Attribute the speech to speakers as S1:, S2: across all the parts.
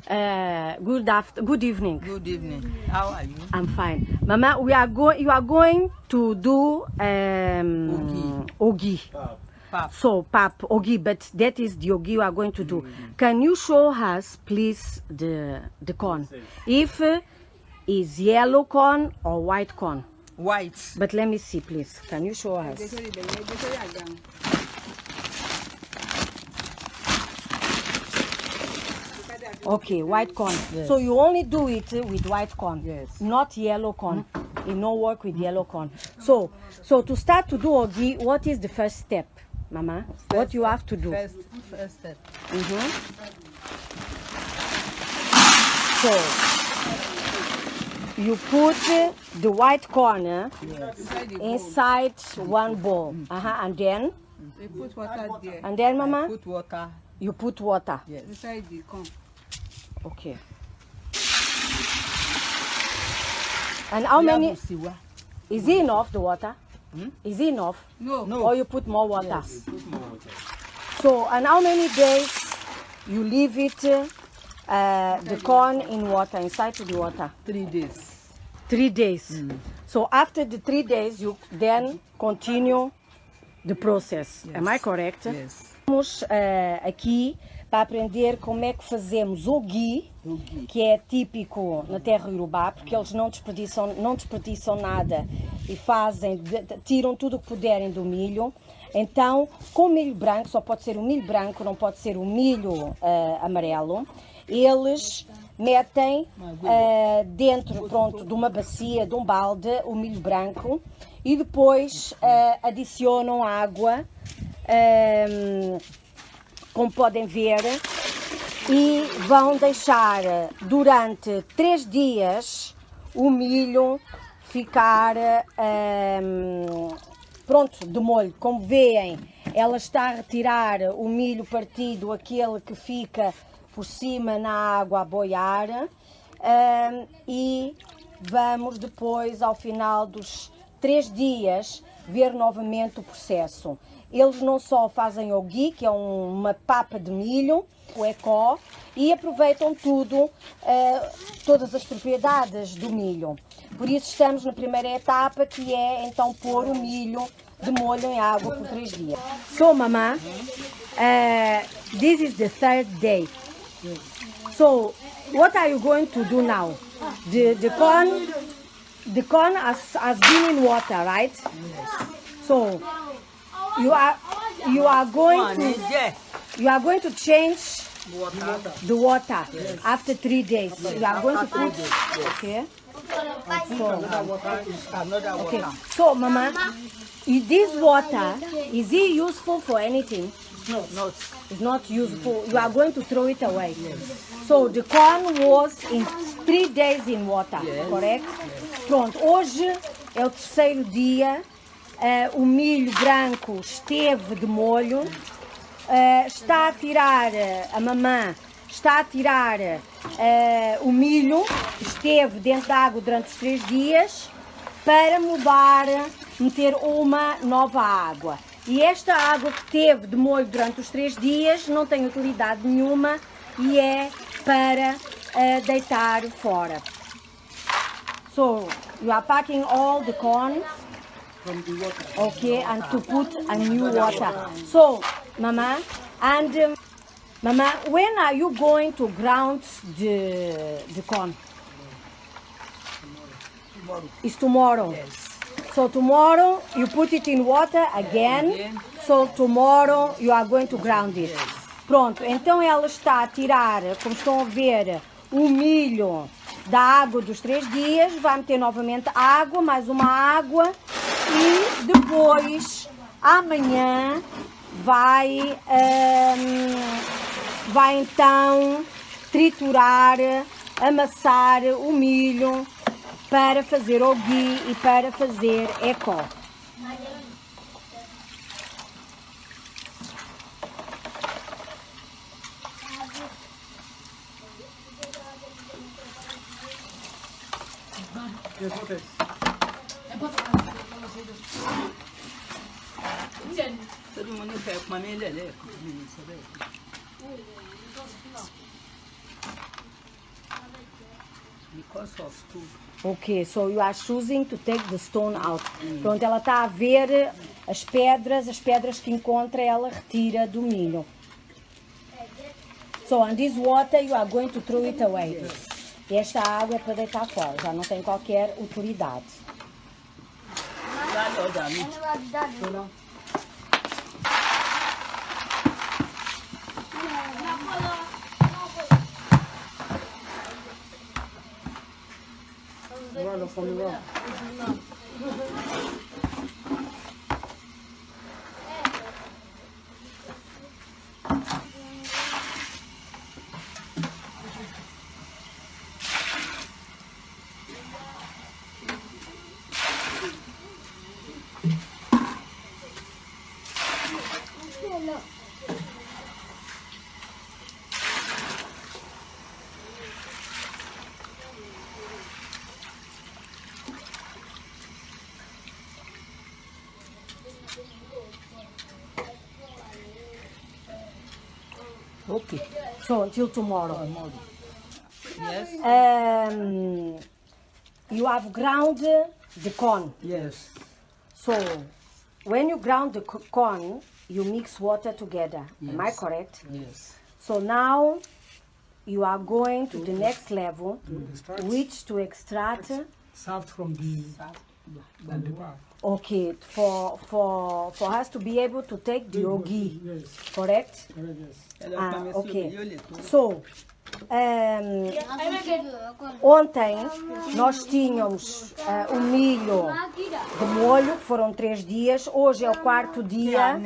S1: Good evening.
S2: Good evening. How are you?
S1: I'm fine. Mama, you are going to do ogi.
S2: Pap.
S1: So, pap, ogi, but that is the ogi you are going to do. Can you show us, please, the corn? If is yellow corn or white corn?
S2: White.
S1: But let me see, please. Can you show us? Okay, white corn.
S2: Yes.
S1: So you only do it with white corn,
S2: Yes.
S1: not yellow corn. You no work with yellow corn. So to start to do ogi, what is the first step, Mama? What you have to do?
S2: First step.
S1: So you put the white corn inside one bowl, and then
S3: You put water there.
S1: Mama,
S2: Put water.
S1: you put water.
S2: Yes.
S3: Inside the corn.
S1: Okay. And how many?
S2: Siwa.
S1: Is it enough, the water? Is it enough?
S3: No.
S1: Or you put more water?
S2: Yes.
S1: So, and how many days you leave it, the corn in water, inside the water?
S2: 3 days.
S1: 3 days. So after the 3 days, you then continue the process.
S2: Yes.
S1: Am I correct?
S2: Yes.
S1: Vamos aqui para aprender como é que fazemos o gui, que é típico na terra Iorubá, porque eles não desperdiçam nada e tiram tudo o que puderem do milho. Então, com milho branco, só pode ser o milho branco, não pode ser o milho amarelo. Eles metem dentro, de uma bacia, de um balde, o milho branco e depois adicionam água, como podem ver, e vão deixar durante 3 dias o milho ficar pronto, de molho. Como veem, ela está a retirar o milho partido, aquele que fica por cima na água a boiar, e vamos depois, ao final dos 3 dias, ver novamente o processo. Eles não só fazem o gui, que é uma papa de milho, o ecó, e aproveitam todas as propriedades do milho. Por isso estamos na primeira etapa, que é então pôr o milho de molho em água por 3 dias. So, Mama, this is the 3rd day. So, what are you going to do now? The corn has been in water, right? So, you are going to change the water after 3 days. You are going to put, okay? Okay. So, Mama, this water, is it useful for anything?
S2: No, not.
S1: It's not useful. You are going to throw it away. Yes. So the corn was in 3 days in water, correct? Yes. Pronto, hoje é o 3º dia. O milho branco esteve de molho. Está a tirar, a mamã está a tirar o milho, esteve dentro da água durante os 3 dias para meter uma nova água. E esta água que teve de molho durante os 3 dias não tem utilidade nenhuma e é para deitar fora. So, you are packing all the corn, okay, and to put a new water. So, Mama, Mama, when are you going to ground the corn?
S2: Tomorrow.
S1: It's tomorrow.
S2: Yes.
S1: So tomorrow you put it in water again. So tomorrow you are going to ground it. Pronto, então ela está a tirar, como estão a ver, o milho da água dos 3 dias, vai meter novamente água, mais uma água e depois amanhã vai então triturar, amassar o milho para fazer ogi e para fazer ecó.
S3: Because of food.
S1: Ok, so you are choosing to take the stone out. Pronto, ela está a ver as pedras que encontra, ela retira do milho. So, and this water you are going to throw it away. E esta água é para deitar fora, já não tem qualquer utilidade.
S3: Okay.
S1: So, until tomorrow.
S3: Yes.
S1: You have ground the corn.
S3: Yes.
S1: So, when you ground the corn, you mix water together. Am I
S3: Yes.
S1: correct?
S3: Yes.
S1: So now you are going to the next level,
S4: extract.
S1: which to extract.
S4: Served from the bar.
S1: Okay, for us to be able to take the ogi,
S4: Yes,
S1: correct?
S4: correct, yes.
S1: Ok. So, ontem nós tínhamos o milho de molho, que foram 3 dias. Hoje é o 4º dia.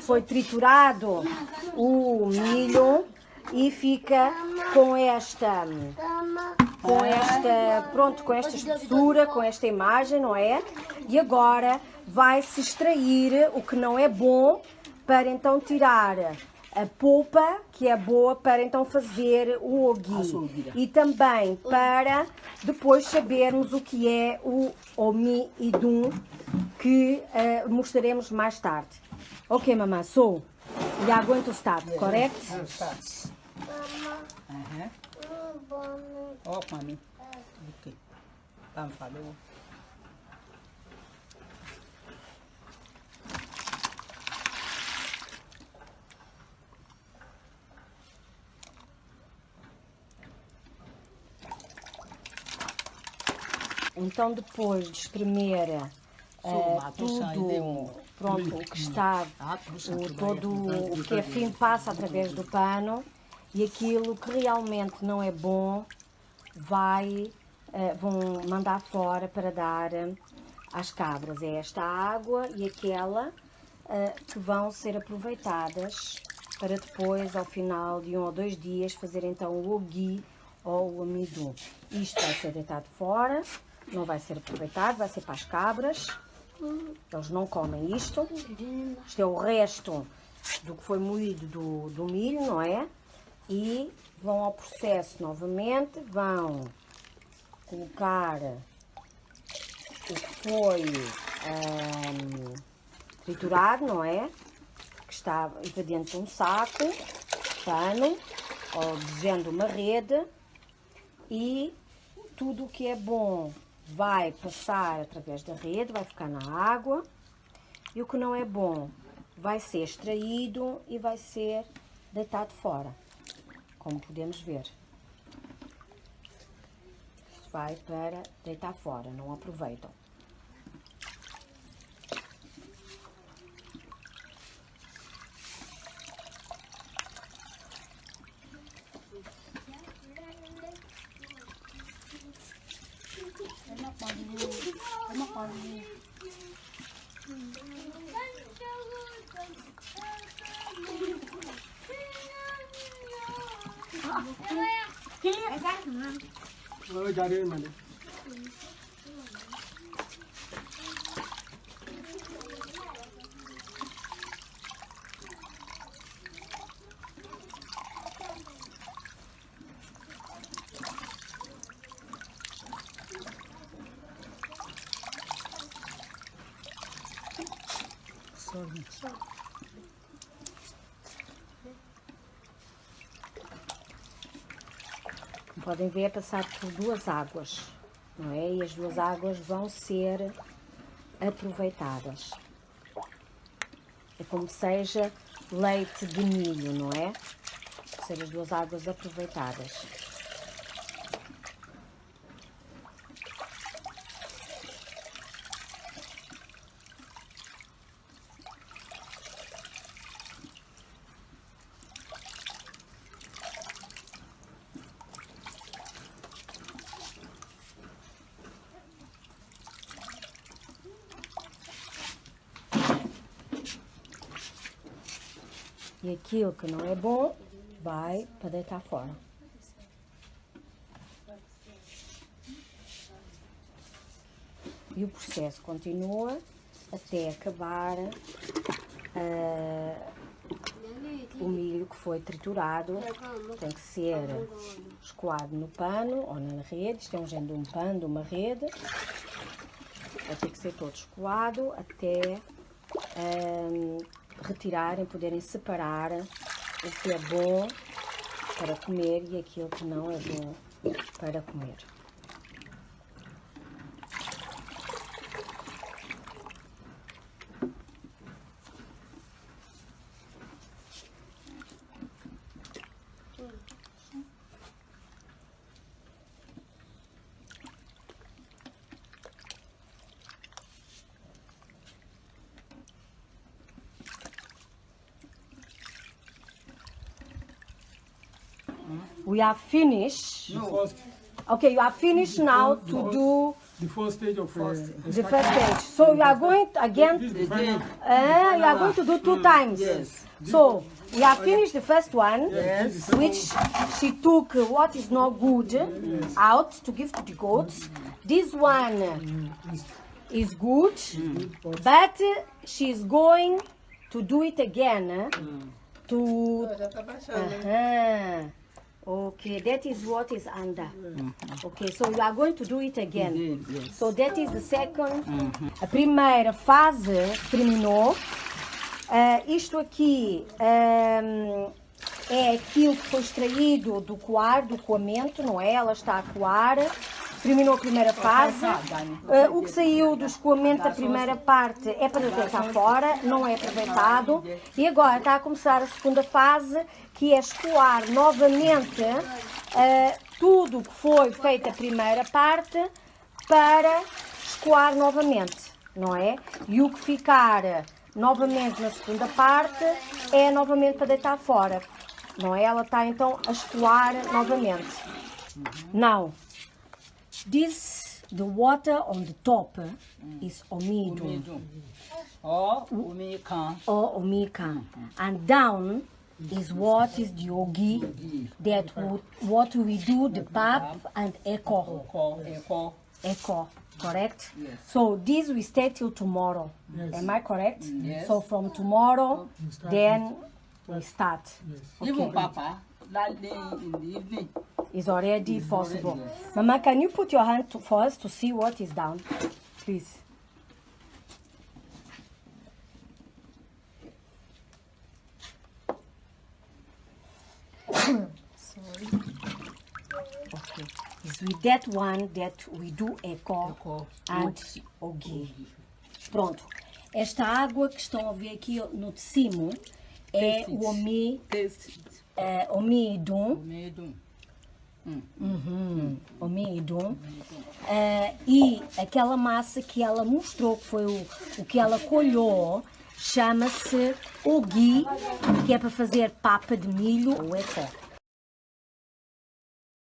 S1: Foi triturado o milho e fica com esta espessura, com esta imagem, não é? E agora vai-se extrair o que não é bom para então tirar a polpa, que é boa para então fazer o ogi. E também para depois sabermos o que é o omi idum, que mostraremos mais tarde. Ok, mamãe, so we are going to start, correct?
S3: Oh, mami. Okay. Falou.
S1: Então depois de espremer tudo, pronto, o que está, o que é fino passa através do pano e aquilo que realmente não é bom vão mandar fora para dar às cabras. É esta água e aquela que vão ser aproveitadas para depois, ao final de 1 ou 2 dias, fazer então o ogi ou o amido. Isto vai ser deitado fora, não vai ser aproveitado, vai ser para as cabras. Eles não comem isto. Isto é o resto do que foi moído do milho, não é? E vão ao processo novamente, vão colocar o que foi triturado, não é? Que está dentro de um saco, pano, ou dizendo uma rede, e tudo o que é bom vai passar através da rede, vai ficar na água, e o que não é bom vai ser extraído e vai ser deitado fora, como podemos ver. Isto vai para deitar fora, não aproveitam.
S4: जा रहे हैं मैंने
S1: podem ver, passar por duas águas, não é? E as duas águas vão ser aproveitadas. É como seja leite de milho, não é? Ser as duas águas aproveitadas. E aquilo que não é bom vai para deitar fora. E o processo continua até acabar o milho que foi triturado. Tem que ser escoado no pano ou na rede. Isto é um género de um pano, de uma rede. Vai ter que ser todo escoado até retirarem, poderem separar o que é bom para comer e aquilo que não é bom para comer. We are finished.
S4: The first,
S1: Okay, you are finished now to do
S4: the first stage of
S1: the first stage. So you are going again. You are going to do 2 times.
S3: Yes.
S1: So we are finished the first one,
S3: Yes.
S1: which she took what is not good out to give to the goats. This one is good, but she is going to do it again to.
S2: Já tá baixando.
S1: Okay, that is what is under. Okay, so you are going to do it again. So that is the second. A primeira fase terminou. Isto aqui é aquilo que foi extraído do coar, do coamento, não é? Ela está a coar. Terminou a primeira fase. O que saiu do escoamento da primeira parte é para deitar fora, não é aproveitado. E agora está a começar a segunda fase, que é escoar novamente tudo o que foi feito a primeira parte para escoar novamente, não é? E o que ficar novamente na segunda parte é novamente para deitar fora, não é? Ela está então a escoar novamente. Now, the water on the top is omido
S3: Or umikan.
S1: or omika, and down is what is the ogi, that what we do the pap and echo, correct?
S3: Yes.
S1: So this we stay till tomorrow.
S4: Yes.
S1: Am I correct?
S3: Yes.
S1: So from tomorrow,
S4: start
S1: then we start.
S3: Even Papa, that day in the evening.
S1: Is already possible. Mama, can you put your hand for us to see what is down, please? Sorry. Okay. It's with that one that we do echo and ogi. Pronto. Esta água que estão a ver aqui no de cima é o
S3: Taste it.
S1: omidum.
S3: Umedum.
S1: Omidum. E aquela massa que ela mostrou, que foi o que ela colheu, chama-se ogi, que é para fazer papa de milho ou eco.